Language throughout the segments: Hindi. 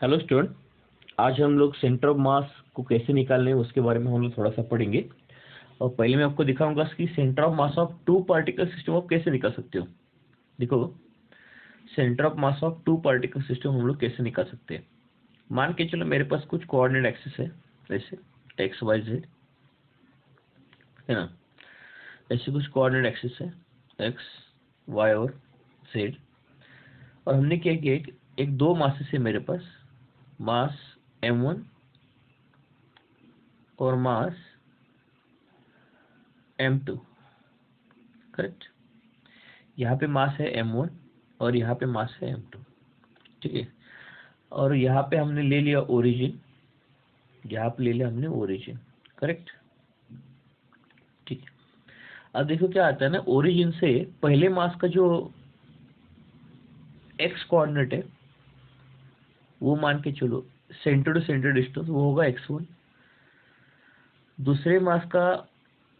हेलो स्टूडेंट, आज हम लोग सेंटर ऑफ मास को कैसे निकालने हैं उसके बारे में हम लोग थोड़ा सा पढ़ेंगे। और पहले मैं आपको दिखाऊंगा कि centre of mass of two particle system आप कैसे निकाल सकते हो। देखो, centre of mass of two particle system हम लोग कैसे निकाल सकते हैं। मान के चलो मेरे पास कुछ कोऑर्डिनेट एक्सिस है, जैसे एक्स वाई जेड, है ना। ऐसे कुछ कोऑर्डिनेट एक्सिस है, एक्स वाई और जेड। और हमने क्या किया, एक दो मासेस है मेरे पास, मास m1 और मास m2, करेक्ट। यहाँ पे मास है m1 और यहाँ पे मास है m2, ठीक है। और यहाँ पे हमने ले लिया ओरिजिन, यहाँ पे ले लिया हमने ओरिजिन, करेक्ट, ठीक है। अब देखो क्या आता है ना, ओरिजिन से पहले मास का जो एक्स कोऑर्डिनेट है वो मान के चलो सेंटर टू सेंटर डिस्टेंस वो होगा x1। दूसरे मास का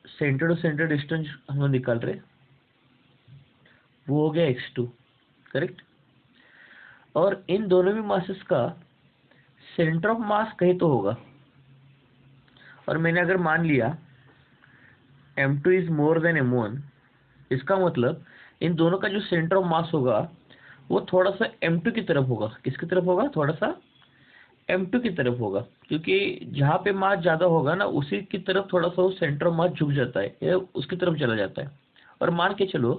सेंटर टू सेंटर डिस्टेंस हम लोग निकाल रहे, वो हो गया x2, करेक्ट। और इन दोनों में मासेस का सेंटर ऑफ मास कहीं तो होगा। और मैंने अगर मान लिया m2 is more than m1, इसका मतलब इन दोनों का जो सेंटर ऑफ मास होगा वो थोड़ा सा m2 की तरफ होगा। किसकी तरफ होगा? थोड़ा सा m2 की तरफ होगा, क्योंकि जहाँ पे मास ज़्यादा होगा ना उसी की तरफ थोड़ा सा वो सेंटर ऑफ मास झुक जाता है या उसकी तरफ चला जाता है। और मान के चलो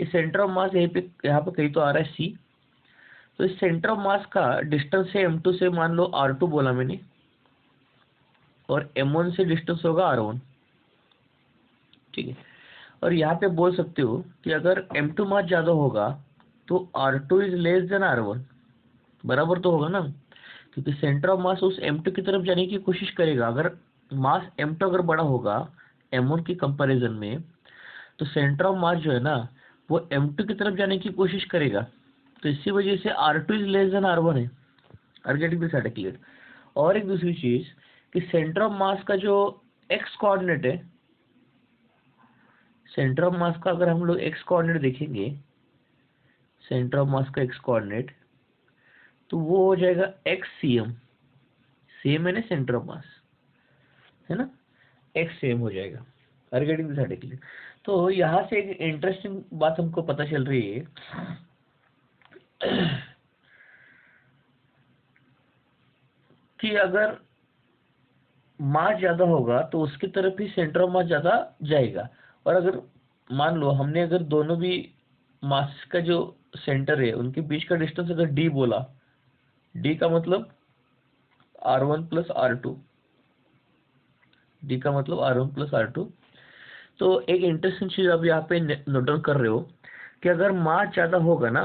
ये सेंटर ऑफ मास यहाँ पे कहीं तो आ रहा है C। तो इस सेंटर ऑफ मास का डिस्टेंस है m2 से, मान लो r2 बोला मैंने, और m1 से डिस्टेंस होगा r1, ठीक है। और यहाँ पे बोल सकते हो कि अगर m2 मास ज़्यादा होगा तो r2 is less than r1, बराबर तो होगा ना, क्योंकि सेंटर ऑफ मास उस m2 की तरफ जाने की कोशिश करेगा। अगर मास m2 अगर बड़ा होगा m1 की कंपैरिजन में, तो सेंटर ऑफ मास जो है ना वो m2 की तरफ जाने की कोशिश करेगा। तो इसी वजह से r2 is less than r1 है। Are getting this clear? और एक दूसरी चीज कि सेंटर ऑफ मास का जो एक्स कोऑर्डिनेट है, सेंटर ऑफ मास का अगर हम लोग एक्स कोऑर्डिनेट देखेंगे, सेंटर ऑफ मास का एक्स कोऑर्डिनेट, तो वो हो जाएगा एक्स सीएम। सेम है ना सेंटर ऑफ मास, है ना, एक्स सेम हो जाएगा। Are getting this clear? तो यहाँ से एक इंटरेस्टिंग बात हमको पता चल रही है कि अगर मास ज्यादा होगा तो उसकी तरफ ही सेंटर ऑफ मास ज्यादा जाएगा। और अगर मान लो हमने अगर दोनों भी मास का जो सेंटर है उनके बीच का डिस्टेंस अगर d बोला, d का मतलब r1 प्लस r2, d का मतलब r1 प्लस r2। तो एक इंटरेस्टिंग चीज आप यहाँ पे नोट डाउन कर रहे हो कि अगर मास ज्यादा होगा ना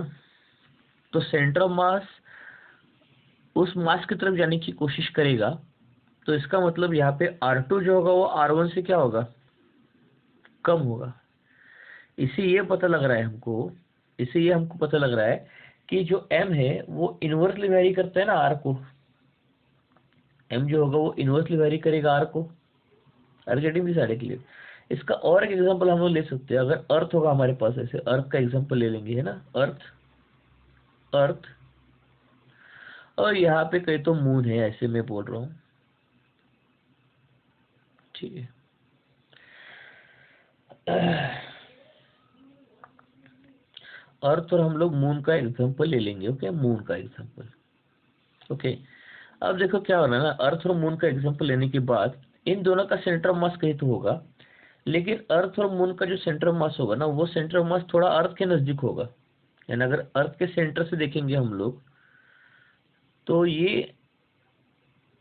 तो सेंटर ऑफ मास उस मास की तरफ जाने की कोशिश करेगा। तो इसका मतलब यहाँ पे r2 जो होगा वो r1 से क्या होगा? कम होगा। इसे ये पता लग रहा है हमको, इसे ये हमको पता लग रहा है कि जो m है वो इनवर्सली वेरी करता है ना r को। m जो होगा वो इनवर्सली वेरी करेगा r को। Are getting this clear? इसका और एक एग्जांपल हम लोग ले सकते हैं। अगर अर्थ होगा हमारे पास, ऐसे अर्थ का एग्जांपल ले लेंगे, है ना, अर्थ, अर्थ, और यहाँ पे कहीं तो मून है, ऐसे मैं बोल रहा हूँ, ठीक है। अर्थ और हम लोग मून का एग्जांपल ले लेंगे, ओके, मून का एग्जांपल, ओके। अब देखो क्या हो रहा है ना, अर्थ और मून का एग्जांपल लेने के बाद इन दोनों का सेंटर ऑफ मास कहीं तो होगा, लेकिन अर्थ और मून का जो सेंटर ऑफ मास होगा ना वो सेंटर ऑफ मास थोड़ा अर्थ के नजदीक होगा। यानी अगर अर्थ के सेंटर से देखेंगे हम लोग तो ये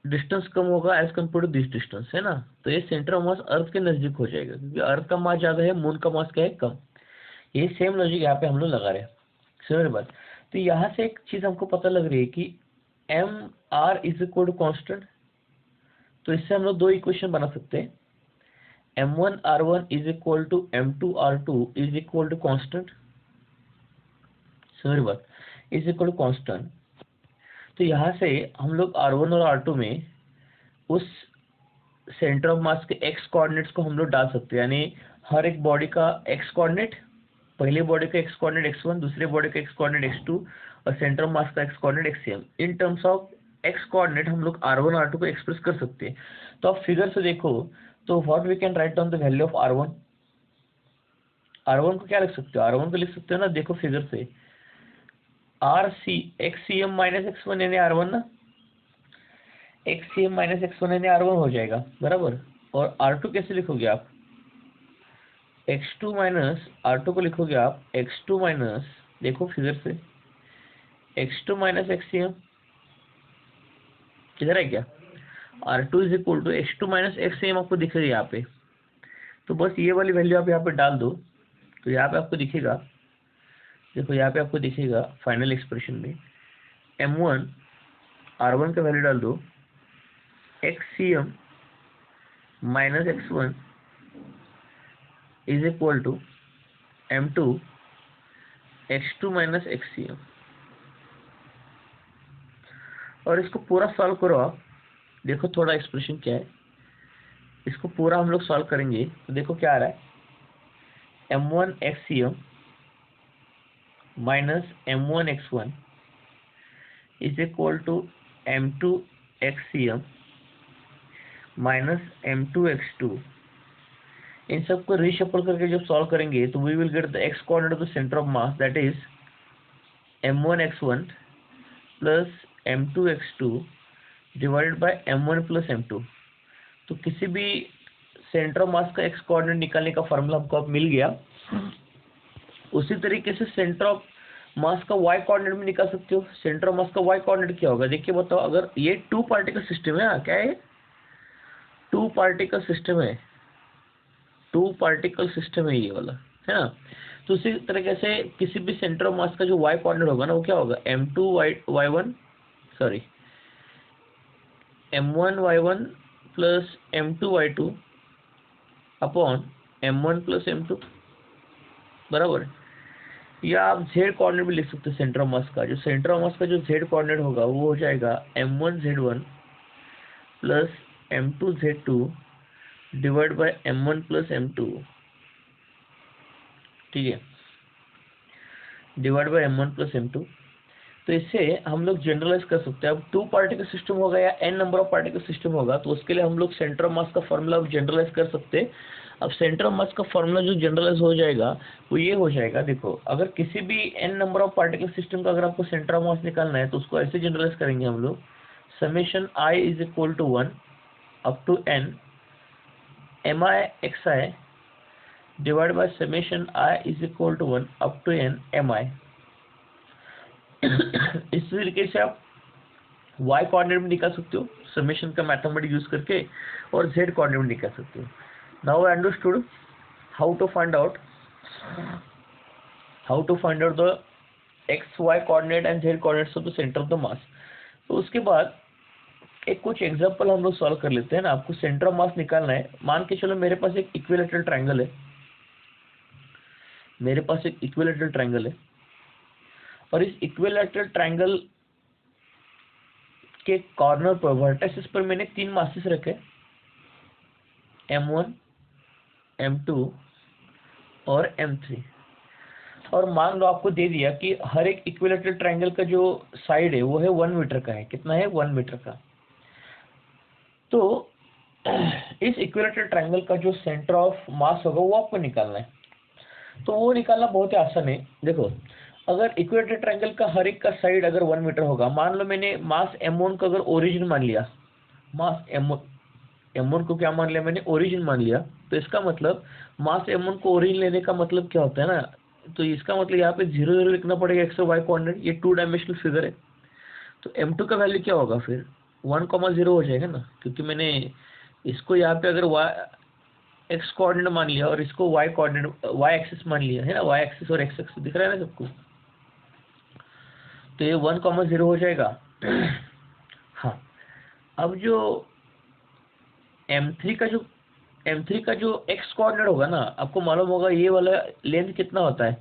डिस्टेंस कम होगा as compare to this distance, है ना। तो ये सेंटर ऑफ मास अर्थ के नजदीक हो जाएगा, क्योंकि अर्थ का मास ज्यादा है, मून का मास क्या है? कम। ये सेम लॉजिक यहाँ पे हम लोग लगा रहे हैं, समझ बात। तो यहाँ से एक चीज हमको पता लग रही है कि m r is equal to constant. तो इससे हम लोग दो इक्वेशन बना सकते हैं। m1r1 is equal to m2r2 is equal to constant, समझ बात, इज इक्वल टू कॉन्स्टेंट। तो यहाँ से हम लोग r1 और r2 में उस सेंटर ऑफ मास के एक्स कोऑर्डिनेट्स को हम लोग डाल सकते हैं। यानी हर एक बॉडी का एक्स कोऑर्डिनेट, पहले बॉडी का x कोऑर्डिनेट x1, दूसरे बॉडी का x कोऑर्डिनेट x2, और सेंटर ऑफ मास का x coordinate xm in terms of x coordinate हम लोग R1 R2 को एक्सप्रेस कर सकते हैं। तो आप फिगर से देखो तो what we can write down the value of R1। R1 को क्या लिख सकते हो, R1 को लिख सकते हो ना, देखो फिगर से XCM माइनस X1 यानी R1 ना, XCM माइनस X1 यानी R1 हो जाएगा बराबर। और R2 कैसे लिखोगे आप, X2 माइनस R2 को लिखोगे आप X2 माइनस, देखो फिगर से X2 माइनस XCM किधर है क्या, R2 is equal to X2 minus XCM आपको दिखेगा यहाँ पे। तो बस ये वाली वैल्यू आप यहाँ पे डाल दो, तो यहाँ पे आपको दिखेगा, देखो यहाँ पे आपको दिखेगा फाइनल एक्सप्रेशन में M1 R1 का वैल्यू डाल दो, XCM minus X1 is equal to M2 X2 minus XCM। और इसको पूरा सॉल्व करो आप, देखो थोड़ा एक्सप्रेशन क्या है, इसको पूरा हम लोग सॉल्व करेंगे तो देखो क्या आ रहा है, M1 XCM minus M1 X1 is equal to M2 XCM minus M2 X2। इन सबको रीशफल करके जब सॉल्व करेंगे तो we will get the x coordinate of the centre of mass, that is M1 X1 plus M2 X2 divided by M1 plus M2। तो किसी भी सेंटर ऑफ मास का एक्स कोऑर्डिनेट निकालने का फॉर्मूला हमको अब मिल गया। उसी तरीके से सेंटर ऑफ मास का वाई कोऑर्डिनेट भी निकाल सकते हो। सेंटर ऑफ मास का वाई कोऑर्डिनेट क्या होगा, देखिए बताओ, अगर ये टू पार्टिकल सिस्टम है, क्या है, टू पार्टिकल सिस्टम है, टू पार्टिकल सिस्टम है ये वाला, है ना। तो उसी तरीके से किसी भी सेंटर ऑफ मास का जो वाई कोऑर्डिनेट होगा ना, वो क्या होगा, M2 Y1 sorry M1 Y1 plus M2 Y2 upon M1 plus M2 बराबर। या आप जेड कोऑर्डिनेट भी लिख सकते हैं सेंटर ऑफ मास का, जो सेंटर ऑफ मास का जो जेड कोऑर्डिनेट होगा वो हो जाएगा M1 Z1 plus M2 Z2 divide by M1 plus M2, ठीक है, divide by M1 plus M2। तो इससे हम लोग जनरलाइज कर सकते हैं। अब टू पार्टिकल सिस्टम होगा या n number of particle system होगा, तो उसके लिए हम लोग सेंटर ऑफ मास का फॉर्मूला अब जनरलाइज कर सकते हैं। अब सेंटर ऑफ मास का फॉर्मूला जो जनरलाइज हो जाएगा वो ये हो जाएगा, देखो अगर किसी भी n number of particle system का अगर आपको सेंटर ऑफ मास निकालना है तो उसको ऐसे जनरलाइज करेंगे हम लोग, summation i is equal to 1 up to n mi xi divide by summation i is equal to 1 up to n mi। इस तरीके से आप y कोऑर्डिनेट भी निकाल सकते हो समेशन का मैथमेटिक्स यूज करके, और z कोऑर्डिनेट भी निकाल सकते हो। Now I understood how to find out the x y coordinate and z coordinates of the centre of the mass. तो उसके बाद एक कुछ एग्जांपल हम लोग सॉल्व कर लेते हैं ना। आपको सेंटर ऑफ मास निकालना है, मान के चलो मेरे पास एक इक्विलैटरल ट्रायंगल है, मेरे पास एक इक्विलैटरल ट्रायंगल है, और इस इक्विलैटरल ट्रायंगल के कॉर्नर पर वर्टिसेस पर मैंने तीन मासेस रखे, M1 M2 और M3। और मान लो आपको दे दिया कि हर एक इक्विलैटरल ट्रायंगल का जो साइड है वो है 1 मीटर का है, कितना है, 1 मीटर का। तो इस इक्विलैटरल ट्रायंगल का जो सेंटर ऑफ मास होगा वो आपको निकालना है। तो वो निकालना बहुत ही आसान है। देखो अगर इक्विलैटरल ट्रायंगल का हर एक का साइड अगर 1 मीटर होगा, मान लो मैंने मास M1 को अगर ओरिजिन मान लिया, मास M1 को क्या मान लिया मैंने, ओरिजिन मान लिया। तो इसका मतलब मास M1 को ओरिजिन लेने का मतलब क्या होता है ना, तो इसका मतलब यहाँ पे 0 0 लिखना पड़ेगा एक्स और वाई कोऑर्डिनेट, ये 2 डायमेंशनल फिगर है। तो M2 का वैल्यू क्या होगा फिर, 1,0 हो जाएगा ना, क्योंकि मैंने इसको यहाँ पे अगर एक्स कोऑर्डिनेट मान लिया और इसको वाई कोऑर्डिनेट वाई एक्सिस मान लिया है ना, वाई एक्सिस और एक्स एक्सिस दिख रहा है ना सबको, तो ये 1,0 हो जाएगा। हाँ, अब जो M3 का जो x कोऑर्डिनेट होगा ना, आपको मालूम होगा ये वाला लेंथ कितना होता है।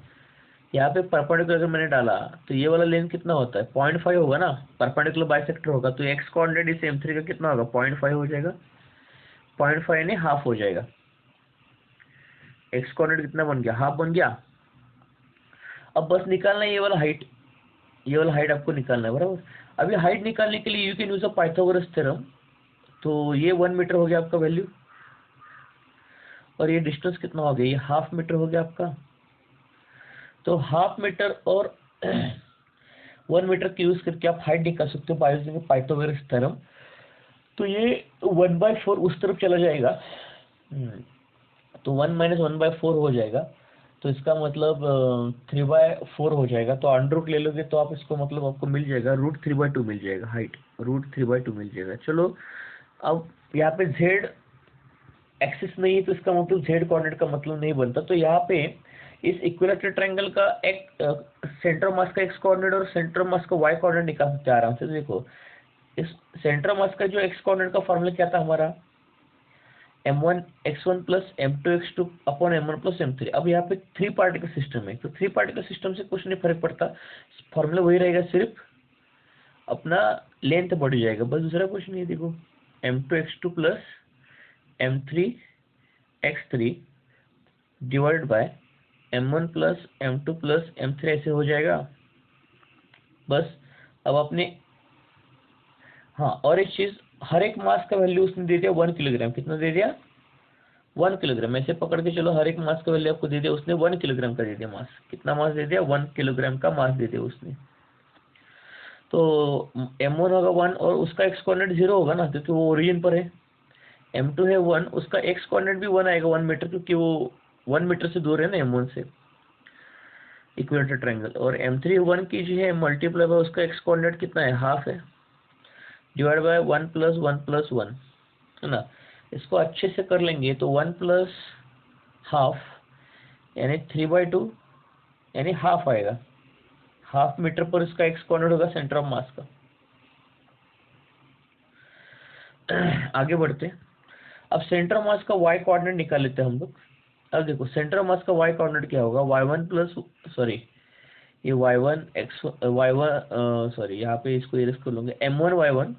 यहाँ पे परपेंडिकुलर अगर मैंने डाला तो ये वाला लेंथ कितना होता है, 0.5 होगा ना, परपेंडिकुलर बाइसेक्टर होगा। तो x कोऑर्डिनेट इस M3 का कितना होगा, 0.5 हो जाएगा, 0.5 यानी हाफ हो जाएगा। x कोऑर्डिनेट कितना बन गया, हाफ बन गया। अब बस निकालना है ये वाला हाइट, ये वाला हाइट आपको निकालना है, बराबर। अभी हाइट निकालने के लिए you can use a Pythagoras theorem. तो ये 1 मीटर हो गया आपका वैल्यू, और ये डिस्टेंस कितना हो गया, ये हाफ मीटर हो गया आपका। तो हाफ मीटर और 1 मीटर की यूज करके आप हाइट निकाल सकते हो बाय यूजिंग पाइथागोरस थ्योरम। तो ये 1/4 उस तरफ चला जाएगा। तो 1 - 1/4 हो जाएगा, तो इसका मतलब 3/4 हो जाएगा। तो अंडर रूट ले लोगे तो आप इसको मतलब आपको मिल जाएगा √3/2 मिल जाएगा, हाइट √3/2 मिल जाएगा। चलो, अब यहाँ पे जेड एक्सिस नहीं है तो इसका मतलब जेड कोऑर्डिनेट का मतलब नहीं बनता। तो यहाँ पे इस इक्विलेटरल ट्रायंगल का एक सेंटर मास का एक्स कोऑर्डिनेट और सेंटर मास का वाई कोऑर्डिनेट निकाल सकते हैं आराम से। तो देखो, इस सेंटर मास का जो एक्स कोऑर्डिनेट का फॉर्मूला क्या था हमारा, m1x1 + m2x2 upon m1 + m3। अब यहाँ पे 3 पार्टिकल सिस्टम है, तो 3 पार्टिकल सिस्टम से कुछ नहीं फर्क पड़ता, फॉर्मूला वही रहेगा, सिर्फ अपना लेंथ बढ़ जाएगा, बस दूसरा कुछ नहीं है। देखो, m2x2 + m3x3 divide by m1 + m2 + m3 ऐसे हो जाएगा बस। अब आपने, हाँ, और एक चीज, हर एक मास का वैल्यू उसने दे दिया 1 किलोग्राम। कितना दे दिया, 1 किलोग्राम। ऐसे पकड़ के चलो, हर एक मास का वैल्यू आपको दे दिया उसने, 1 किलोग्राम का दे दिया मास। कितना मास दे दिया, 1 किलोग्राम का मास दे दिया उसने। तो m1 होगा 1 और उसका एक्स कोऑर्डिनेट 0 होगा ना, क्योंकि वो ओरिजिन पर है। m2 है 1, उसका एक्स कोऑर्डिनेट भी 1 आएगा, 1 मीटर, क्योंकि वो 1 मीटर से दूर है ना m1 से, इक्विलेटरल ट्रायंगल। और m3 1 की जो है मल्टीप्लाई बाय उसका एक्स कोऑर्डिनेट कितना है, हाफ है, डिवाइड बाय 1 + 1 + 1, है ना। इसको अच्छे से कर लेंगे तो 1 + हाफ यानी 3/2 यानी हाफ आएगा। हाफ मीटर पर इसका एक्स कोऑर्डिनेट होगा सेंटर ऑफ मास का। आगे बढ़ते हैं। अब सेंटर ऑफ मास का वाई कोऑर्डिनेट निकाल लेते हैं हम लोग। अब देखो, सेंटर ऑफ मास का वाई कोऑर्डिनेट क्या होगा, y1 प्लस, सॉरी, ये y1 x y1 सॉरी, यहाँ पे इसको इरेज कर लूंगे, m1 y1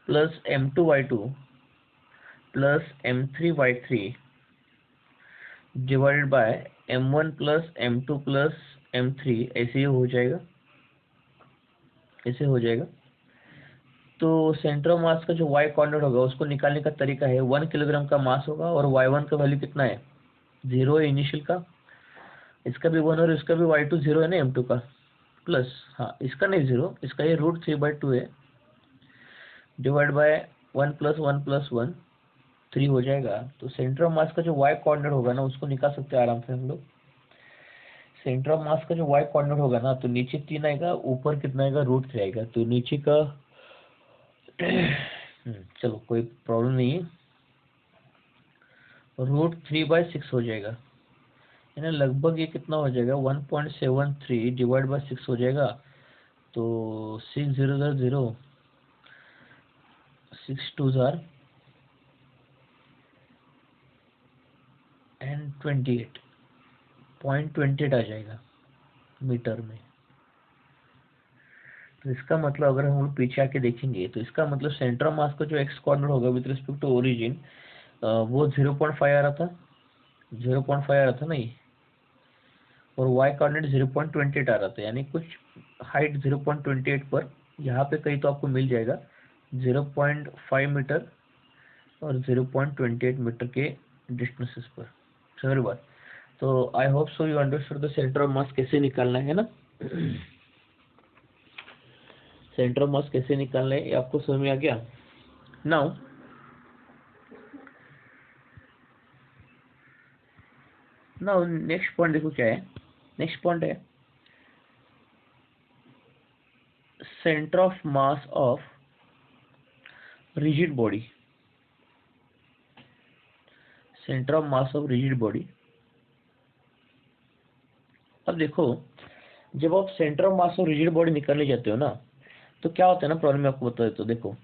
+ m2 y2 + m3 y3 divided by m1 + m2 + m3, ऐसे ही हो जाएगा, ऐसे हो जाएगा। तो सेंटर ऑफ मास का जो वाई कोऑर्डिनेट होगा उसको निकालने का तरीका है, 1 किलोग्राम का मास होगा और y1 का वैल्यू कितना है, 0 है इनिशियल का, इसका भी 1 और इसका भी y2 0 है ना m2 का, प्लस, हाँ, इसका नहीं 0, इसका ये √3/2 है, डिवाइड बाय 1 + 1 + 1 3 हो जाएगा। तो सेंटर ऑफ मास का जो वाई कोऑर्डिनेट होगा ना उसको निकाल सकते हैं आराम से हम लोग। सेंटर ऑफ मास का जो वाई कोऑर्डिनेट होगा ना, तो नीचे 3 आएगा, ऊपर कितना आएगा, √3 आएगा। तो नीचे का चलो कोई प्रॉब्लम नहीं है, √3/6 हो जाएगा, यानी लगभग ये कितना हो जाएगा, 1.73 डिवाइड बाय 6 हो जाएगा। तो 6 0 0, 6 2 एंड 28.28 आ जाएगा मीटर में। तो इसका मतलब अगर हम लोग पीछे आके देखेंगे तो इसका मतलब सेंटर ऑफ मास का जो एक्स कोऑर्डिनेट होगा विद रिस्पेक्ट टू ओरिजिन, वो 0.5 आ रहा था, 0.5 आ रहा था नहीं, और वाई कोऑर्डिनेट 0.28 आ रहा था, यानी कुछ हाइट 0.28 पर यहाँ पे कहीं तो आपको मिल जाएगा 0.5 मीटर और 0.28 मीटर के डिस्टेंसेस पर। समझ बात। तो I hope so you understood the centre of मास कैसे निकालना है ना। सेंटर ऑफ मास कैसे निकालना है ये आपको समझ में आ गया। नाउ नेक्स्ट पॉइंट देखो क्या है। नेक्स्ट पॉइंट है centre of mass of rigid body. Centre of mass of rigid body. अब देखो, जब आप centre of mass of rigid body निकालने जाते हो ना, तो क्या होता है ना, प्रॉब्लम में आपको बता देता हूँ। देखो,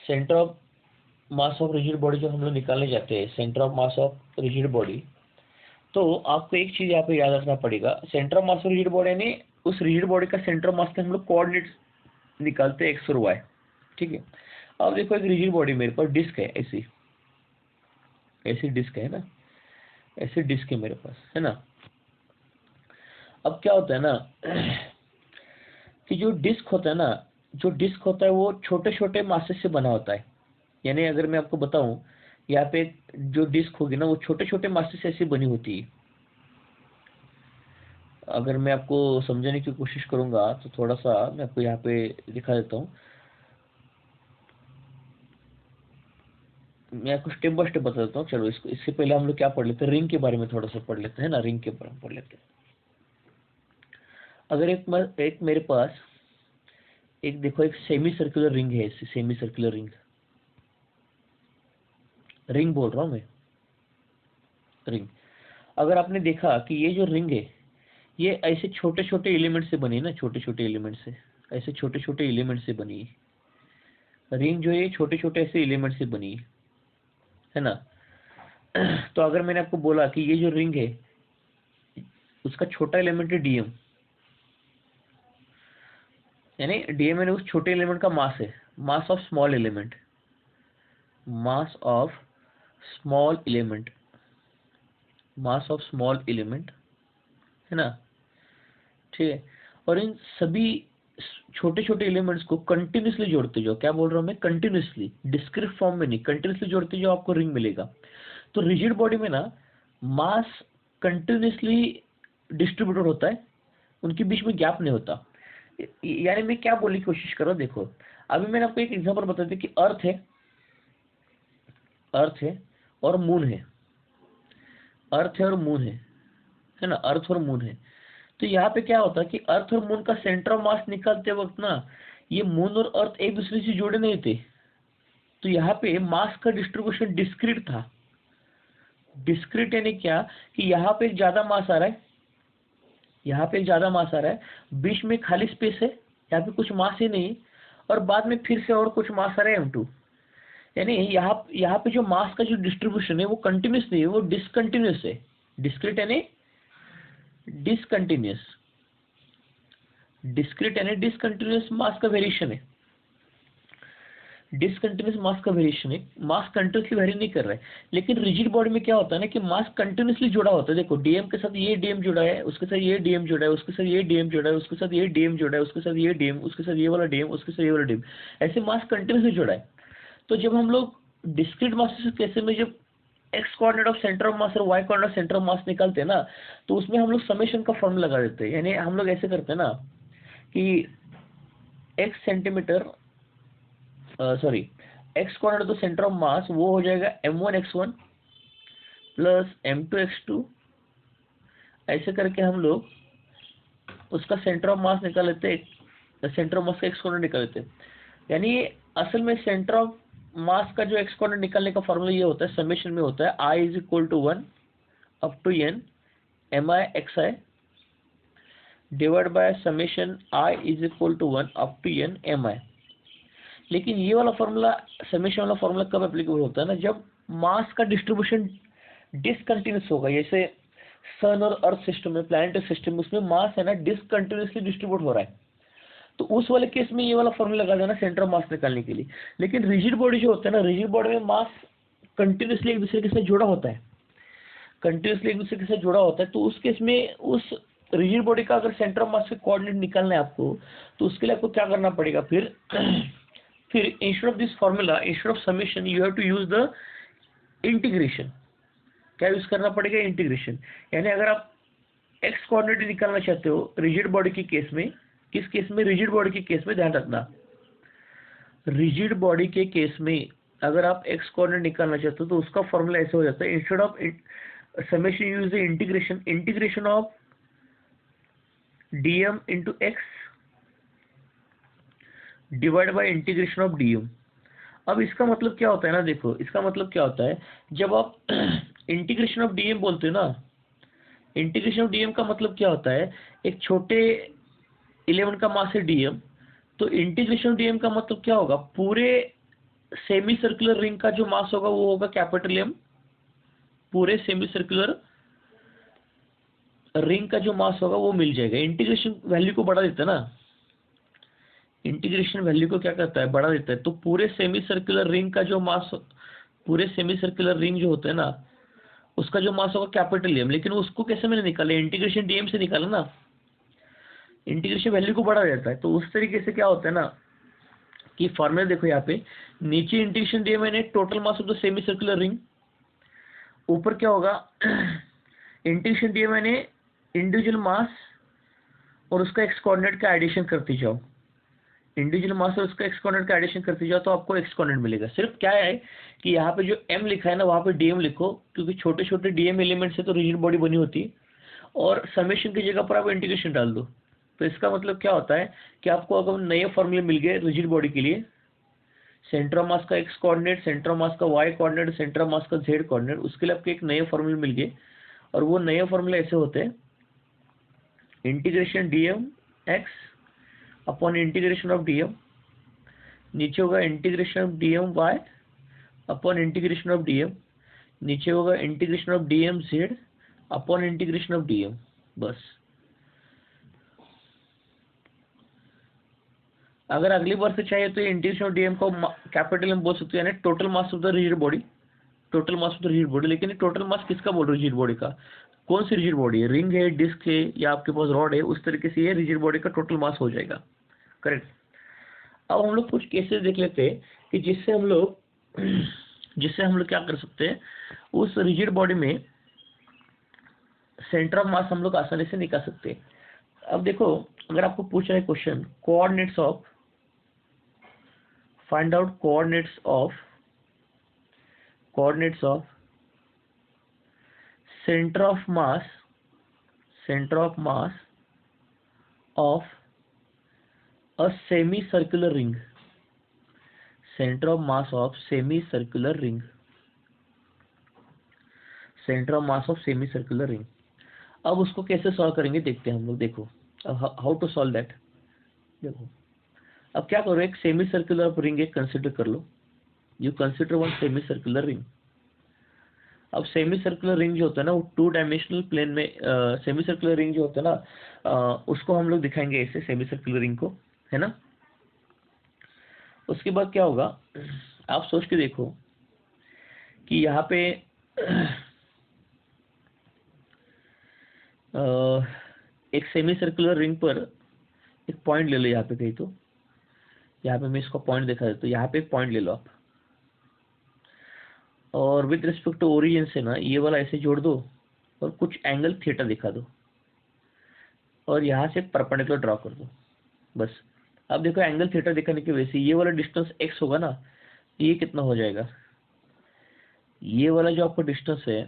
centre of mass of rigid body जो हम लोग निकालने जाते हैं, centre of mass of rigid body, तो आपको एक चीज यहाँ पे याद रखना पड़ेगा। Centre of mass of rigid body यानी उस रिजिड बॉडी का सेंटर ऑफ मास के हम लोग कोऑर्डिनेट निकालते हैं, एक्स और वाई, ठीक है। अब देखो, एक रिजिड बॉडी मेरे पास डिस्क है, ऐसी ऐसी डिस्क है ना, ऐसी डिस्क है मेरे पास, है ना। अब क्या होता है ना कि जो डिस्क होता है ना, जो डिस्क होता है वो छोटे छोटे मासेस से बना होता है। यानी अगर मैं आपको बताऊं, यहाँ पे जो डिस्क होगी ना वो छोटे छोटे मासेस से ऐसी बनी होती है। अगर मैं आपको समझाने की कोशिश करूंगा तो थोड़ा सा मैं आपको यहाँ पे दिखा देता हूँ। मैं आपको स्टेप बाय स्टेप बता देता हूँ। चलो इसको, इससे पहले हम लोग क्या पढ़ लेते हैं, रिंग के बारे में थोड़ा सा पढ़ लेते हैं ना, रिंग के बारे में पढ़ लेते हैं। अगर एक मेरे पास एक देखो, एक सेमी सर्कुलर रिंग है, सेमी सर्कुलर रिंग, रिंग बोल रहा हूँ मैं, रिंग। अगर आपने देखा कि ये जो रिंग है ये ऐसे छोटे छोटे एलिमेंट से बनी है ना, छोटे छोटे एलिमेंट से, ऐसे छोटे छोटे एलिमेंट से बनी है रिंग, जो है छोटे छोटे ऐसे एलिमेंट से बनी है ना। तो अगर मैंने आपको बोला कि ये जो रिंग है उसका छोटा एलिमेंट है डीएम, यानी डीएम यानी उस छोटे एलिमेंट का मास है, mass of small element, mass of small element, mass of small element, है ना। ठीक है। और इन सभी छोटे छोटे एलिमेंट्स को कंटिन्यूसली जोड़ते जाओ, क्या बोल रहा हूं मैं, कंटिन्यूसली, डिस्क्रीट फॉर्म में नहीं, कंटिन्यूसली जोड़ते जाओ, आपको रिंग मिलेगा। तो रिजिड बॉडी में ना मास कंटिन्यूसली डिस्ट्रीब्यूटेड होता है, उनके बीच में गैप नहीं होता। यानी मैं क्या बोलने की कोशिश कर रहा हूँ, देखो अभी मैंने आपको एक एग्जांपल बता दिया कि अर्थ है, अर्थ है और मून है, अर्थ है और मून है ना, अर्थ और मून है। तो यहाँ पे क्या होता है कि अर्थ और मून का सेंटर ऑफ मास निकालते वक्त ना ये मून और अर्थ एक दूसरे से जुड़े नहीं थे, तो यहाँ पे मास का डिस्ट्रीब्यूशन डिस्क्रीट था। डिस्क्रीट यानी क्या, कि यहाँ पे एक ज्यादा मास आ रहा है, यहाँ पे एक ज्यादा मास आ रहा है, बीच में खाली स्पेस है, यहाँ पे कुछ मास ही नहीं, और बाद में फिर से और कुछ मास आ रहा है m2। यानी यहाँ पे जो मास का जो डिस्ट्रीब्यूशन है वो कंटिन्यूस नहीं है, वो डिसकंटिन्यूस है। डिस्क्रीट यानी डिसकंटिन्यूस, डिस्क्रीट यानी डिसकंटिन्यूस मास का वेरिएशन है, डिसकंटिन्यूस मास का वेरिएशन है, मास कंटिन्यूसली वेरी नहीं कर रहा है। लेकिन रिजिड बॉडी में क्या होता है ना कि मास कंटिन्यूसली जुड़ा होता है। देखो डीएम के साथ ये डीएम जुड़ा है, उसके साथ ये डीएम जुड़ा है, उसके साथ ये डीएम जुड़ा है, उसके साथ ये डीएम जुड़ा है, उसके साथ ये डीएम, उसके साथ ये वाला डीएम, उसके साथ ये वाला डीएम, ऐसे मास कंटिन्यूसली जुड़ा है। तो जब हम लोग डिस्क्रीट मास केस में जब x coordinate of centre of mass और y coordinate of centre of mass निकालते हैं ना, तो उसमें हम लोग समेशन का फॉर्मूला लगा देते हैं। यानी हम लोग ऐसे करते हैं ना कि x centimetre, sorry, x coordinate of the centre of मास वो हो जाएगा m1x1 प्लस m2x2, ऐसे करके हम लोग उसका सेंटर ऑफ मास निकाल लेते हैं, सेंटर ऑफ मास का एक्स कोऑर्डिनेट निकाल लेते हैं। यानी असल में सेंटर ऑफ मास का जो एक्स कोऑर्डिनेट निकालने का फॉर्मूला ये होता है, समेशन में होता है I is equal to 1 up to n mi xi divide by summation I is equal to 1 up to n mi। लेकिन ये वाला फॉर्मूला, समेशन वाला फॉर्मूला कब एप्लीकेबल होता है ना, जब मास का डिस्ट्रीब्यूशन डिसकंटिन्यूस होगा। जैसे सन और अर्थ सिस्टम में, प्लैनेटरी सिस्टम में, उसमें मास है ना डिसकंटिन्यूसली डिस्ट्रीब्यूट हो रहा है, तो उस वाले केस में ये वाला फॉर्मूला लगा देना सेंटर ऑफ मास निकालने के लिए। लेकिन रिजिड बॉडी जो होता है ना, रिजिड बॉडी में मास कंटिन्यूसली एक दूसरे के साथ जुड़ा होता है, कंटिन्यूसली एक दूसरे के साथ जुड़ा होता है। तो उस केस में उस रिजिड बॉडी का अगर सेंटर ऑफ मास के कोऑर्डिनेट निकालना है आपको, तो उसके लिए आपको क्या करना पड़ेगा फिर instead of this formula, instead of summation, you have to use the integration. क्या यूज करना पड़ेगा, इंटीग्रेशन। यानी अगर आप एक्स कोऑर्डिनेट निकालना चाहते हो रिजिड बॉडी के केस में, किस केस में, रिजिड बॉडी के केस में, ध्यान रखना, रिजिड बॉडी के केस में अगर आप एक्स कोऑर्डिनेट निकालना चाहते हो तो उसका फॉर्मूला ऐसे हो जाता है, instead of summation use the integration, integration of dm into x divide by integration of dm। अब इसका मतलब क्या होता है ना, देखो इसका मतलब क्या होता है, जब आप इंटीग्रेशन ऑफ dm बोलते हो ना, इंटीग्रेशन ऑफ dm का मतलब क्या होता है, एक छोटे एलिमेंट का मास है dm, तो इंटीग्रेशन ऑफ dm का मतलब क्या होगा, पूरे सेमी सर्कुलर रिंग का जो मास होगा वो होगा कैपिटल M, पूरे सेमी सर्कुलर रिंग का जो मास होगा वो मिल जाएगा। इंटीग्रेशन वैल्यू को बढ़ा देता है ना, इंटीग्रेशन वैल्यू को क्या करता है, बढ़ा देता है। तो पूरे सेमी सर्कुलर रिंग का जो मास, पूरे सेमी सर्कुलर रिंग जो होता है ना उसका जो मास होगा कैपिटल M, लेकिन उसको कैसे मैंने निकाला, इंटीग्रेशन dm से निकाला ना। इंटीग्रेशन वैल्यू को बढ़ा जाता है। तो उस तरीके से क्या होता है ना कि फॉर्मूला देखो यहाँ पे, नीचे इंटीग्रेशन दिया मैंने total mass of the semi circular ring, ऊपर क्या होगा इंटीग्रेशन दिया मैंने इंडिविजुअल मास और उसका एक्स कोऑर्डिनेट का एडिशन करते जाओ, इंडिविजुअल मास और उसका एक्स कोऑर्डिनेट का एडिशन करते जाओ तो आपको एक्स कोऑर्डिनेट मिलेगा। सिर्फ क्या है कि यहाँ पे जो m लिखा है ना वहाँ पे dm लिखो, क्योंकि छोटे छोटे dm एलिमेंट से तो रिजिड बॉडी बनी होती है, और समेशन की जगह पर आप इंटीग्रेशन डाल दो। तो इसका मतलब क्या होता है कि आपको अगर नए फॉर्मूले मिल गए रिजिड बॉडी के लिए, सेंटर ऑफ मास का x coordinate, centre of mass का y coordinate, centre of mass का जेड कोऑर्डिनेट, उसके लिए आपके एक नए फॉर्मूले मिल गए। और वो नए फॉर्मूले ऐसे होते हैं, integration dm x upon integration of dm, नीचे होगा integration of dm y upon integration of dm, नीचे होगा integration of dm z upon integration of dm। बस अगर अगली बार से चाहिए तो ये इंटीग्रेशन ऑफ डीएम को कैपिटल में बोल सकते हो, यानी total mass of the rigid body, total mass of the rigid body. लेकिन टोटल मास किसका बोल रहे हो रिजिड बॉडी का, कौन सी रिजिड बॉडी है, रिंग है, डिस्क है, या आपके पास रॉड है, उस तरीके से ये रिजिड बॉडी का टोटल मास हो जाएगा। करेक्ट। अब हम लोग कुछ केसेस देख लेते हैं कि जिससे हम लोग क्या कर सकते हैं, उस रिजिड बॉडी में सेंटर ऑफ मास हम लोग आसानी से निकाल सकते हैं। अब देखो, अगर आपको पूछ रहा है question coordinates of, find out coordinates of center of mass of a semicircular ring, center of mass of semicircular ring, center of mass of semicircular ring। अब उसको कैसे सॉल्व करेंगे देखते हैं हम लोग। देखो हाउ टू सॉल्व दैट। देखो अब क्या करो, एक सेमी सर्कुलर रिंग एक कंसिडर कर लो, you consider one semi circular ring. अब सेमी सर्कुलर रिंग जो होता है ना वो 2 डायमेंशनल प्लेन में, सेमी सर्कुलर रिंग जो होता है ना उसको हम लोग दिखाएंगे ऐसे सेमी सर्कुलर रिंग को, है ना। उसके बाद क्या होगा, आप सोच के देखो कि यहाँ पे एक सेमी सर्कुलर रिंग पर एक पॉइंट ले लो यहाँ पे कहीं, तो यहाँ पे मैं इसको पॉइंट दिखा देता हूँ, यहाँ पे एक पॉइंट ले लो आप, और विद रिस्पेक्ट टू ओरिजिन से ना ये वाला ऐसे जोड़ दो और कुछ एंगल थीटा दिखा दो, और यहाँ से परपेंडिकुलर ड्रॉ कर दो। बस अब देखो एंगल थीटा दिखाने की वजह से ये वाला डिस्टेंस x होगा ना, ये कितना हो जाएगा, ये वाला जो आपका डिस्टेंस है,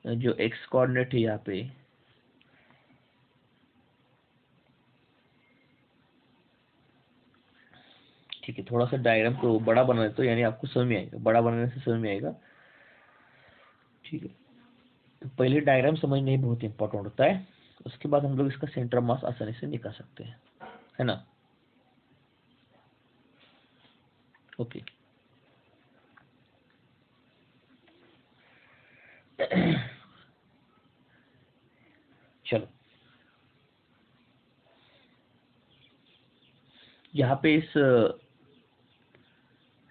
जो x कोऑर्डिनेट है यहाँ पे, ठीक है, थोड़ा सा डायग्राम को बड़ा बना देते हो, यानी आपको समझ में आएगा, बड़ा बनाने से समझ में आएगा। ठीक है, तो पहले डायग्राम समझना ही बहुत इंपॉर्टेंट होता है, उसके बाद हम लोग इसका सेंटर ऑफ मास आसानी से निकाल सकते हैं, है ना। ओके चलो, यहाँ पे इस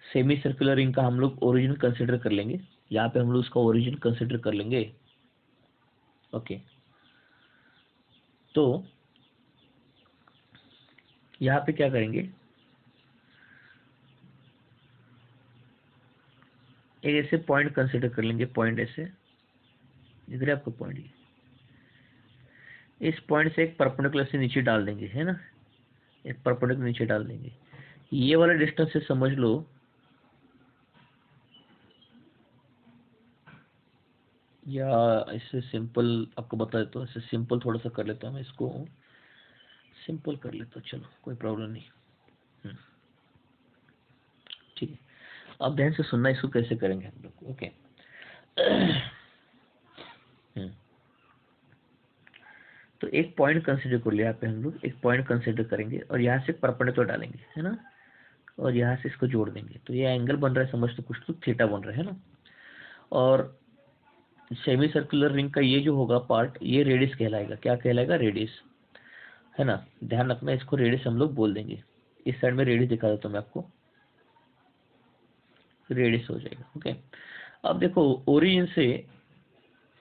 सेमी सर्कुलर रिंग का हम लोग ओरिजिन कंसिडर कर लेंगे, यहाँ पे हम लोग उसका ओरिजिन कंसिडर कर लेंगे। ओके, तो यहाँ पे क्या करेंगे, एक ऐसे पॉइंट कंसिडर कर लेंगे, पॉइंट ऐसे दिख रहा है आपको पॉइंट, इस पॉइंट से एक परपेंडिकुलर से नीचे डाल देंगे, है ना, एक परपेंडिकुलर नीचे डाल देंगे। ये वाला डिस्टेंस से समझ लो या ऐसे सिंपल आपको बता देता हूँ, ऐसे सिंपल थोड़ा सा कर लेता हूँ, मैं इसको सिंपल कर लेता हूँ, चलो कोई प्रॉब्लम नहीं। ठीक है, अब ध्यान से सुनना, इसको कैसे करेंगे हम लोग। ओके तो एक पॉइंट कंसिडर कर लिया यहाँ पे, हम लोग एक पॉइंट कंसिडर करेंगे और यहाँ से परपेंडिकुलर डालेंगे, है ना, और यहाँ से इसको जोड़ देंगे, तो ये एंगल बन रहा है, समझ तो कुछ तो थीटा बन रहा है ना। और सेमी सर्कुलर रिंग का ये जो होगा पार्ट, ये रेडियस कहलाएगा, क्या कहलाएगा, रेडियस, है ना। ध्यान रखना, इसको रेडियस हम लोग बोल देंगे, इस साइड में रेडियस दिखा देता हूँ मैं आपको, रेडियस हो जाएगा। ओके, अब देखो ओरिजिन से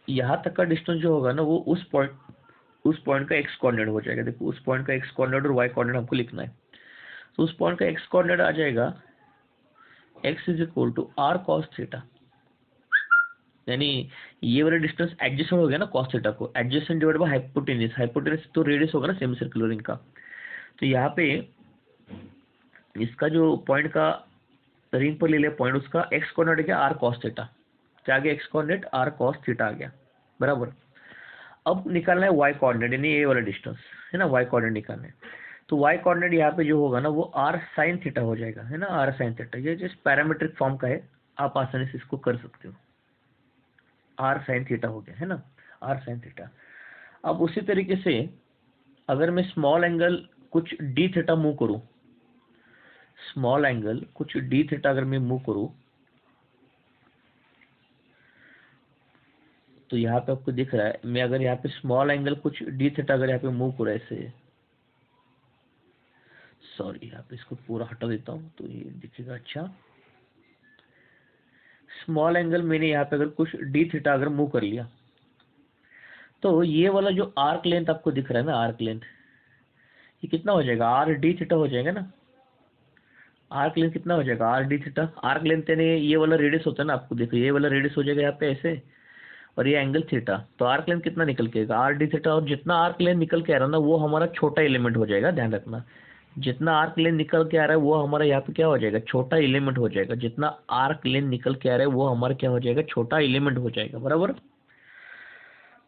यहाँ तक का डिस्टेंस जो होगा ना वो उस पॉइंट उस पॉइंट का एक्स कोऑर्डिनेट हो जाएगा। देखो उस पॉइंट का एक्स कोऑर्डिनेट और वाई कोऑर्डिनेट हमको लिखना है। तो उस पॉइंट का एक्स कोऑर्डिनेट आ जाएगा x is equal to r cos theta, यानी ये वाला डिस्टेंस एडजेसेंट हो गया ना कॉस थीटा को, adjacent divide by hypotenuse, hypotenuse तो रेडियस होगा ना सेमी सर्कुलर रिंग का। तो यहाँ पे इसका जो पॉइंट का रिंग पर ले लिया पॉइंट, उसका एक्स कोऑर्डिनेट क्या आर कॉस थीटा, क्या आ गया x coordinate r cos theta आ गया बराबर। अब निकालना है वाई कोऑर्डिनेट, यानी ये वाला डिस्टेंस है ना, वाई कोऑर्डिनेट निकालना है। तो वाई कोऑर्डिनेट यहाँ पे जो होगा ना वो आर साइन थीटा हो जाएगा, है ना, आर साइन थीटा। ये जिस पैरामीट्रिक फॉर्म का है आप आसानी से इसको कर सकते हो, आर साइन थीटा हो गया है ना, आर साइन थीटा। अब उसी तरीके से अगर मैं स्मॉल एंगल कुछ डी थीटा मूव करूं, स्मॉल एंगल कुछ डी थीटा अगर मैं मूव करूं, तो यहाँ पे आपको दिख रहा है, मैं अगर यहाँ पे स्मॉल एंगल कुछ डी थीटा अगर यहाँ पे मूव करूँ ऐसे, सॉरी यहाँ पे इसको पूरा हटा देता हूँ तो ये दिखेगा अच्छा। स्मॉल एंगल मैंने यहाँ पे अगर कुछ डी थीटा अगर मूव कर लिया, तो ये वाला जो आर्क लेंथ आपको दिख रहा है ना, आर्क लेंथ, ये कितना हो जाएगा आर डी थीटा हो जाएगा ना। आर्क लेंथ कितना हो जाएगा are d theta, arc length यानी ये वाला रेडियस होता है ना, आपको देखो ये वाला रेडियस हो जाएगा यहाँ पे ऐसे, और ये एंगल थीटा, तो आर्क लेंथ कितना निकल के आएगा आर डी थीटा। और जितना आर्क लेंथ निकल के आ रहा है ना वो हमारा छोटा एलिमेंट हो जाएगा, ध्यान रखना, जितना आर्क लेंथ निकल के आ रहा है वो हमारा यहाँ पे क्या हो जाएगा छोटा एलिमेंट हो जाएगा, जितना आर्क लेंथ निकल के आ रहा है वो हमारा क्या हो जाएगा छोटा एलिमेंट हो जाएगा बराबर।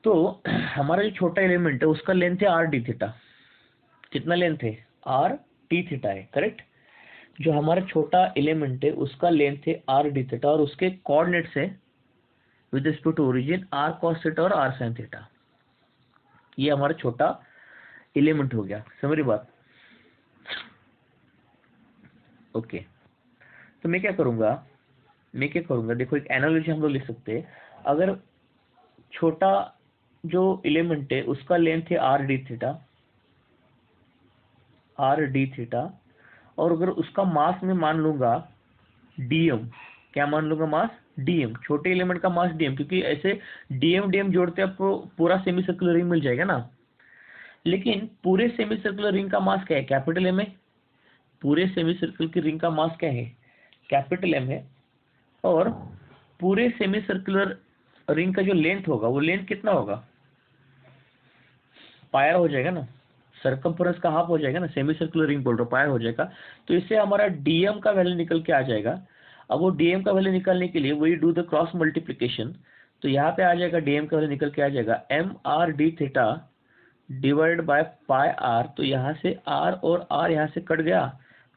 तो हमारा जो छोटा एलिमेंट है उसका लेंथ है आर डी थीटा, कितना लेंथ है आर टी थीटा है करेक्ट। जो हमारा छोटा एलिमेंट है उसका लेंथ है आर डी थीटा, और उसके कोऑर्डिनेट्स है with respect to origin r cos theta और आर साइन थीटा। ये हमारा छोटा एलिमेंट हो गया, समझ रही बात। ओके, तो मैं क्या करूंगा, देखो एक एनालॉजी हम लोग लिख सकते हैं। अगर छोटा जो एलिमेंट है उसका लेंथ है are d theta, are d theta, और अगर उसका मास में मान लूंगा डीएम, क्या मान लूंगा मास डीएम, छोटे एलिमेंट का मास डीएम, क्योंकि ऐसे डीएम डीएम जोड़ते आपको पूरा सेमी सर्कुलर रिंग मिल जाएगा ना। लेकिन पूरे सेमी सर्कुलर रिंग का मास क्या है कैपिटल एम है, पूरे सेमी सर्कल की रिंग का मास क्या है कैपिटल एम है, और पूरे सेमी सर्कुलर रिंग का जो लेंथ होगा वो लेंथ कितना होगा पायर हो जाएगा ना, सरकमफेरेंस का हाफ हो जाएगा ना, सेमी सर्कुलर रिंग बोल रहा हूं पायर हो जाएगा। तो इससे हमारा डीएम का वैल्यू निकल के आ जाएगा। अब वो डीएम का वैल्यू निकालने के लिए वही डू द क्रॉस मल्टीप्लिकेशन, तो यहाँ पे आ जाएगा डीएम का वैल्यू निकल के आ जाएगा m r d theta divide by pi r. तो यहाँ से आर और आर यहाँ से कट गया,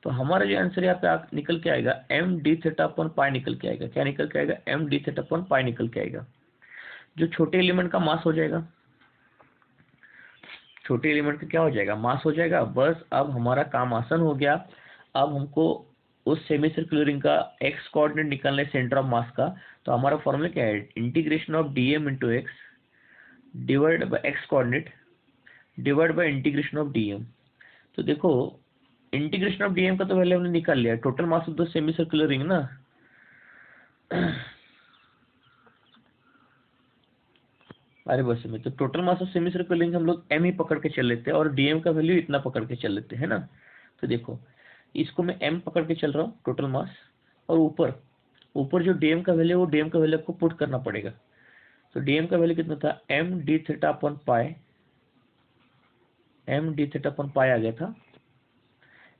तो हमारा जो आंसर यहाँ पे निकल के आएगा m d theta upon pi निकल के आएगा, क्या निकल के आएगा m d theta upon pi निकल के आएगा, जो छोटे एलिमेंट का मास हो जाएगा, छोटे एलिमेंट का क्या हो जाएगा मास हो जाएगा। बस अब हमारा काम आसान हो गया। अब हमको उस सेमी सर्कुलर रिंग का एक्स कोऑर्डिनेट निकालना है सेंटर ऑफ मास का। तो हमारा फॉर्मूला क्या है integration of DM into x divide by x coordinate divide by integration of DM. तो देखो इंटीग्रेशन ऑफ डीएम का तो पहले हमने निकाल लिया, total mass of the semi circular ring ना। अरे बस में तो total mass of semi circular ring हम लोग एम ही पकड़ के चल लेते हैं और डीएम का वैल्यू इतना पकड़ के चल लेते हैं ना। तो देखो इसको मैं एम पकड़ के चल रहा हूँ टोटल मास, और ऊपर ऊपर जो डीएम का वैल्यू वो डीएम का वैल्यू आपको पुट करना पड़ेगा। तो डीएम का वैल्यू कितना था m d theta upon pi, m d theta upon pi आ गया था,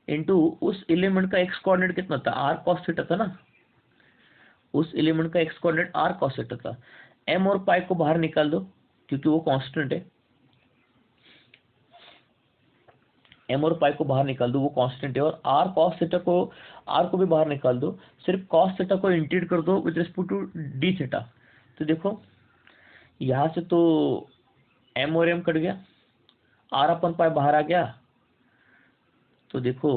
इनटू उस एलिमेंट का एक्स कोऑर्डिनेट कितना था आर कॉस थीटा था ना, उस एलिमेंट का x coordinate r cos theta था। एम और पाई को बाहर निकाल दो क्योंकि वो कांस्टेंट है, एम और पाई को बाहर निकाल दो वो कांस्टेंट है, और आर कॉस थीटा को आर को भी बाहर निकाल दो, सिर्फ कॉस थीटा को इंटीग्रेट कर दो with respect to d theta. तो देखो यहाँ से तो एम और एम कट गया, आर अपन पाई बाहर आ गया, तो देखो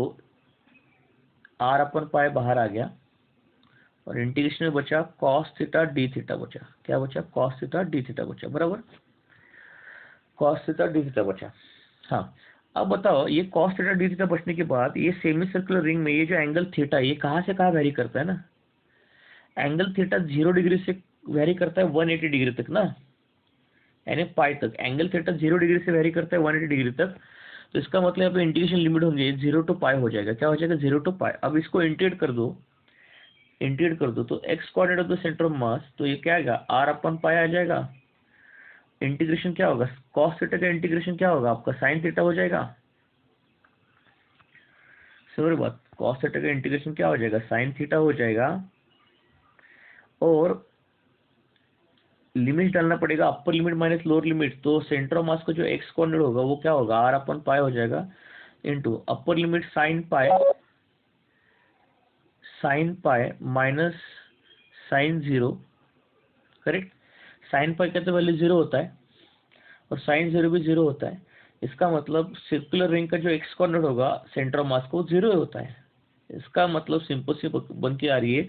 आर अपन पाई बाहर आ गया और इंटीग्रेशन में बचा कॉस थीटा डी थीटा बचा, क्या बचा कॉस थीटा डी थीटा बचा बराबर, कॉस थीटा डी थीटा बचा। हाँ अब बताओ ये कॉस थीटा डी थीटा बचने के बाद ये सेमी सर्कुलर रिंग में ये जो एंगल थीटा ये कहाँ से कहाँ वेरी करता है ना, एंगल थीटा 0 डिग्री से वेरी करता है 180 डिग्री तक ना, यानी पाई तक। एंगल थीटा 0 डिग्री से वेरी करता है 180 डिग्री तक। तो इसका मतलब यहाँ पे इंटीग्रेशन लिमिट होंगे 0 टू पाई हो जाएगा। क्या हो जाएगा? 0 टू पाई। अब इसको इंटीग्रेट कर दो तो x coordinate of the centre of मास, तो ये क्या आएगा? आर अपन पाई आ जाएगा। इंटीग्रेशन क्या होगा? कॉस थीटा का इंटीग्रेशन क्या होगा आपका? साइन थीटा हो जाएगा। समझ बात? कॉस थीटा का इंटीग्रेशन क्या हो जाएगा? साइन थीटा हो जाएगा। और लिमिट डालना पड़ेगा, upper limit minus lower limit. तो सेंटर ऑफ मास का जो एक्स कोऑर्डिनेट होगा वो क्या होगा? आर अपन पाई हो जाएगा into upper limit sine pi minus sine 0। Correct? Sine pi का तो वैल्यू 0 होता है और साइन 0 भी 0 होता है। इसका मतलब सर्कुलर रिंग का जो एक्स कोऑर्डिनेट होगा सेंटर ऑफ मास को 0 होता है। इसका मतलब सिंपल सी बन के आ रही है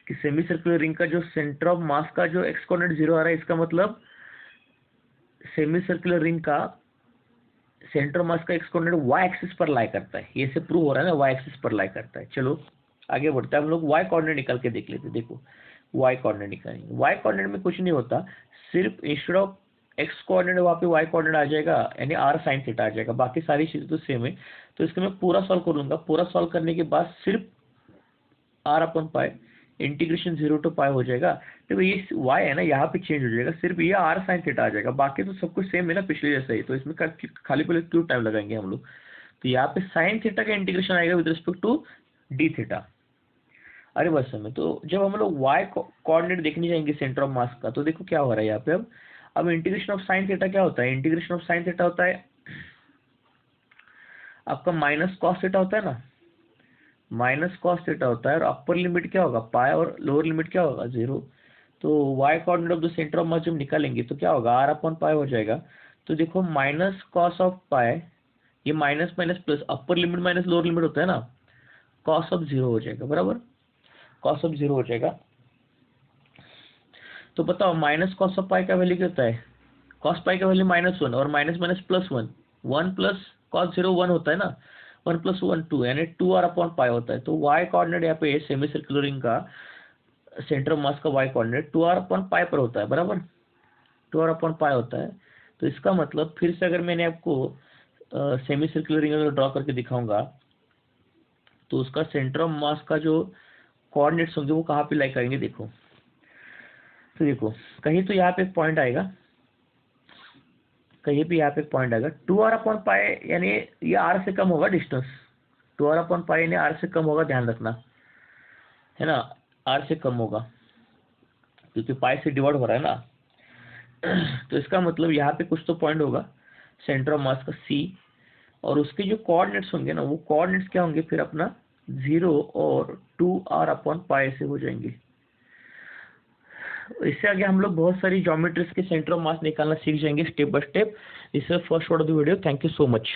कि सेमी सर्कुलर रिंग का जो सेंटर ऑफ मास का जो एक्स कोऑर्डिनेट 0 आ रहा है, इसका मतलब सेमी सर्कुलर रिंग का सेंटर ऑफ मास का एक्स कोऑर्डिनेट वाई एक्सिस पर लाई करता है। ये से प्रूव हो रहा है ना, वाई एक्सिस पर लाई करता है। चलो आगे बढ़ते हैं, हम लोग वाई कोऑर्डिनेट निकाल के देख लेते हैं। देखो वाई कोऑर्डिनेट निकालेंगे। वाई कोऑर्डिनेट में कुछ नहीं होता, सिर्फ इंस्टेड ऑफ एक्स कोऑर्डिनेट वहाँ पे वाई कोऑर्डिनेट आ जाएगा, यानी आर साइन थीटा आ जाएगा। बाकी सारी चीजें तो सेम है। तो इसको मैं पूरा सॉल्व कर लूंगा। पूरा सॉल्व करने के बाद सिर्फ r upon pi integration 0 to pi हो जाएगा। तो ये वाई है ना, यहाँ पे चेंज हो जाएगा, सिर्फ ये आर साइन थीटा आ जाएगा। बाकी तो सब कुछ सेम है ना, पिछले जैसा ही। तो इसमें खाली पहले क्यों टाइम लगाएंगे हम लोग? तो यहाँ पे साइन थीटा का इंटीग्रेशन आएगा with respect to d theta. अरे बस समय तो जब हम लोग वाई कोऑर्डिनेट देखने जाएंगे सेंटर ऑफ मास का, तो देखो क्या हो रहा है यहाँ पे। अब इंटीग्रेशन ऑफ साइन थीटा क्या होता है? इंटीग्रेशन ऑफ साइन थीटा होता है आपका माइनस कॉस थीटा होता है ना, माइनस कॉस थीटा होता है। और अपर लिमिट क्या होगा? पाई, और लोअर लिमिट क्या होगा? 0। तो y coordinate of the centre of mass जब निकालेंगे तो क्या होगा? आर अपॉन पाई हो जाएगा। तो देखो माइनस कॉस ऑफ पाई, ये minus minus plus, upper limit minus lower limit होता है ना, कॉस ऑफ 0 हो जाएगा। बराबर? कॉस ऑफ 0 हो जाएगा। तो बताओ माइनस कॉस ऑफ पाई का वैल्यू क्या होता है? कॉस पाई का वैल्यू -1 और माइनस माइनस +1, 1 प्लस कॉस 0 1 होता है ना, 1 + 1 2, यानी 2 आर अपॉन पाई होता है। तो वाई कोऑर्डिनेट यहाँ पे सेमी सर्कुलर रिंग का सेंटर ऑफ मास का y coordinate 2 r upon pi पर होता है। बराबर? 2 आर अपॉन पाई होता है। तो इसका मतलब फिर से अगर मैंने आपको सेमी सर्कुलर रिंग अगर ड्रॉ करके दिखाऊंगा, तो उसका सेंटर ऑफ मास का जो कोऑर्डिनेट्स होंगे वो कहाँ पे लाई करेंगे? देखो, तो देखो कहीं तो यहाँ पे एक पॉइंट आएगा, कहीं भी यहाँ पे एक पॉइंट आएगा। 2 आर अपॉन पाई यानी ये आर से कम होगा डिस्टेंस। 2 आर अपॉन पाई यानी आर से कम होगा, ध्यान रखना है ना, आर से कम होगा क्योंकि पाई से डिवाइड हो रहा है ना। तो इसका मतलब यहाँ पे कुछ तो पॉइंट होगा सेंटर ऑफ मास का सी, और उसके जो कोऑर्डिनेट्स होंगे ना, वो कोऑर्डिनेट्स क्या होंगे फिर अपना? 0 और 2 आर अपॉन पाई से हो जाएंगे। इससे आगे हम लोग बहुत सारी ज्योमेट्रीज के सेंटर ऑफ मास निकालना सीख जाएंगे step by step. This is first part of the video. Thank you so much.